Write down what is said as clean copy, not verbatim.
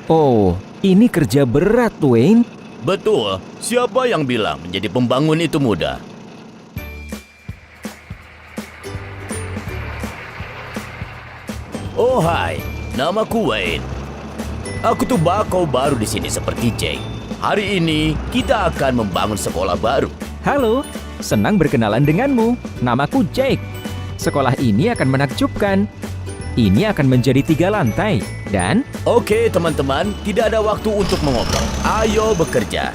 Oh, ini kerja berat, Wayne. Betul, siapa yang bilang menjadi pembangun itu mudah? Oh hai, namaku Wayne. Aku tuh bakau baru di sini seperti Jake. Hari ini kita akan membangun sekolah baru. Halo, senang berkenalan denganmu. Namaku Jake. Sekolah ini akan menakjubkan. Ini akan menjadi 3 lantai. Dan Oke teman-teman, tidak ada waktu untuk mengobrol. Ayo bekerja.